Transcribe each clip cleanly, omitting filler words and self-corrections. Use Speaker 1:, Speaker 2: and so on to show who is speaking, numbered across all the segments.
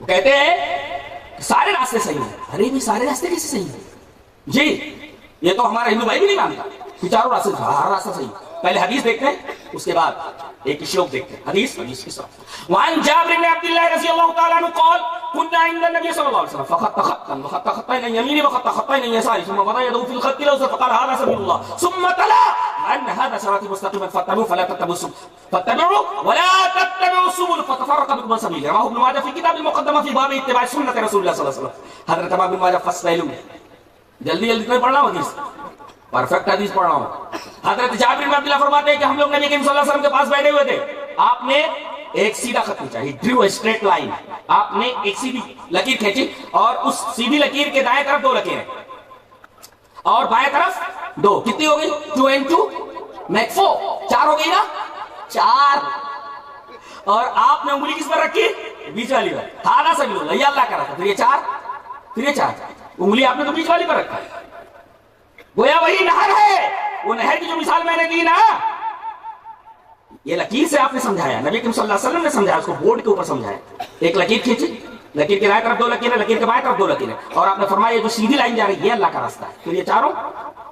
Speaker 1: वो कहते हैं सारे रास्ते सही हैं। अरे भी सारे रास्ते कैसे सही हैं जी? ये तो हमारा हिंदू भाई भी नहीं मानता कि चारों रास्ते, हर रास्ता सही। पहले हदीस देखते हैं, उसके बाद एक श्लोक देखते हैं। हदीस की तरफ वान जाबिर इब्न अब्दुल्लाह रज़ियल्लाहु तआला अन्हु क़ाल कुन्ना इंद नबी सल्लल्लाहु अलैहि वसल्लम फखत्त खत्तन व खत्त खत्तैन यमीनी व खत्त खत्तैन यसारी सुम्मा वदा यदहु फिल खत्ति लौ फक़ाल हाज़ा सबीलुल्लाह सुम्मा तला अन हाज़ा सिराती मुस्तक़ीमन फत्तबि'ू फला तत्तबि'ू सुबुल फतफ़र्रक़ बिकुम अन सबीलिही रवाहु इब्न माजाह फ़ी किताबिल मुक़द्दमा फ़ी बाब इत्तिबाअ सुन्नति रसूलिल्लाह सल्लल्लाहु अलैहि वसल्लम। हज़रत इमाम इब्न माजाह फर्स्ट पहलू, जल्दी जल्दी नहीं पढ़ना हदीस, परफेक्ट हदीस पढ़ रहा हूं। हजरत जाबिर बिन अब्दुल्लाह फरमाते हैं कि हम लोग नबी करीम सल्लल्लाहु अलैहि वसल्लम के पास बैठे हुए थे। आपने एक सीधा खत खींचा, ही ड्रू ए स्ट्रेट लाइन। आपने एक सीधी लकीर खींची और उस सीधी लकीर के दाएं तरफ 2 लकीरें और बाएं तरफ 2, कितनी हो गई? 2 and 2 make 4, 4 हो गई ना? 4। और आपने उंगली किस पर रखी? बीच वाली पर। हादा सबीलुल्लाह, ये अल्लाह का रास्ता। फिर ये 4, फिर ये 4, उंगली आपने तो बीच वाली पर रखा है। गोया वही नहर है, वो नहर की जो मिसाल मैंने दी ना, ये लकीर से आपने समझाया, नबी करीम सल्लल्लाहु अलैहि वसल्लम ने समझाया, उसको बोर्ड के ऊपर समझाया। एक लकीर खींची, लकीर के दाएं तरफ 2 लकीरें, लकीर के बाएं तरफ 2 लकीरें, और आपने फरमाया ये जो सीधी लाइन जा रही है ये अल्लाह का रास्ता है। फिर ये चारों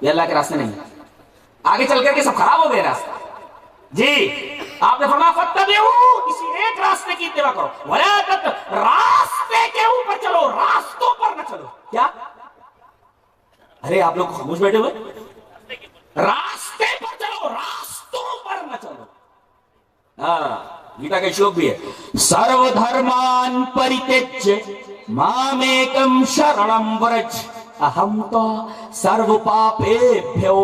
Speaker 1: ये अल्लाह के रास्ते नहीं है, आगे चल करके सब खराब हो गए रास्ते जी। आपने फरमाया फत्तबि'ू, किसी एक रास्ते की इत्तिबा करो, वला रास्ते के ऊपर चलो, रास्तों पर न चलो। क्या? अरे आप लोग खामोश बैठे हुए, रास्ते पर चलो, रास्तों पर न चलो। हाँ, गीता का श्लोक भी है, सर्वधर्मान परित्यज्य मामेकं शरणं व्रज अहं तो सर्व पापेभ्यो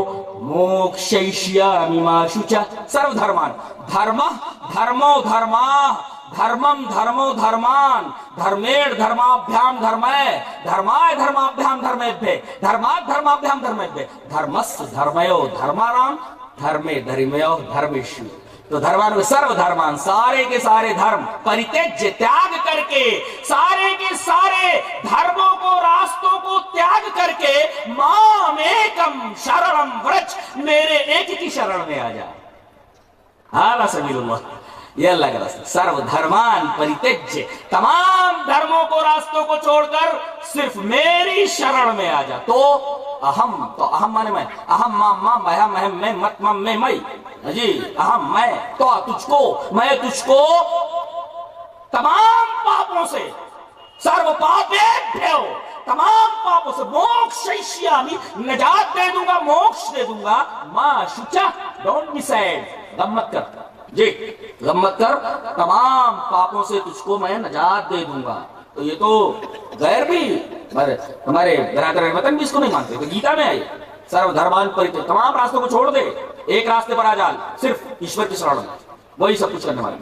Speaker 1: मोक्षयिष्यामि मा शुचः। सर्वधर्मान, धर्मो धर्मा, धर्मम धर्मो धर्मान, धर्मेण धर्माभ्याम धर्मय, धर्माय धर्माभ्याम धर्मेभ्ये, धर्मात् धर्माभ्याम धर्मेभ्ये, धर्मस्य धर्मयो धर्माणाम, धर्मे धर्मयो धर्मेषु। तो धर्मान, सर्वधर्मान, सारे के सारे धर्म, परित्यज्य, त्याग करके, सारे के सारे धर्मों को, रास्तों को त्याग करके, मामेकम शरणं व्रज, मेरे एक की शरण में आ जा। हाज़ा सबीलुल्लाह, ये अल्लाह का रास्ता। सर्वधर्मान परित्यज्य, तमाम धर्मों को, रास्तों को छोड़कर सिर्फ मेरी शरण में आ जा। तो अहम, तो अहम माने मैं, अहम मां महा महम मैं मत मम मैं मई जी, अहम मैं, तो तुझको, मैं तुझको तमाम पापों से, सर्व पापेभ्यो, तमाम पापों से, मोक्षयिष्यामि, निजात दे दूंगा, मोक्ष दे दूंगा, मां शुचः, डोंट बी सैड, गम मत कर जी, गम मत कर, तमाम पापों से तुझको मैं निजात दे दूंगा। तो ये तो गैर भी, हमारे बरादर वतन भी इसको नहीं मानते। तो गीता में आई सर्वधर्मान परित्यज्य, तमाम रास्तों को छोड़ दे, एक रास्ते पर आ जा, सिर्फ ईश्वर की शरण में, वही सब कुछ करने वाला।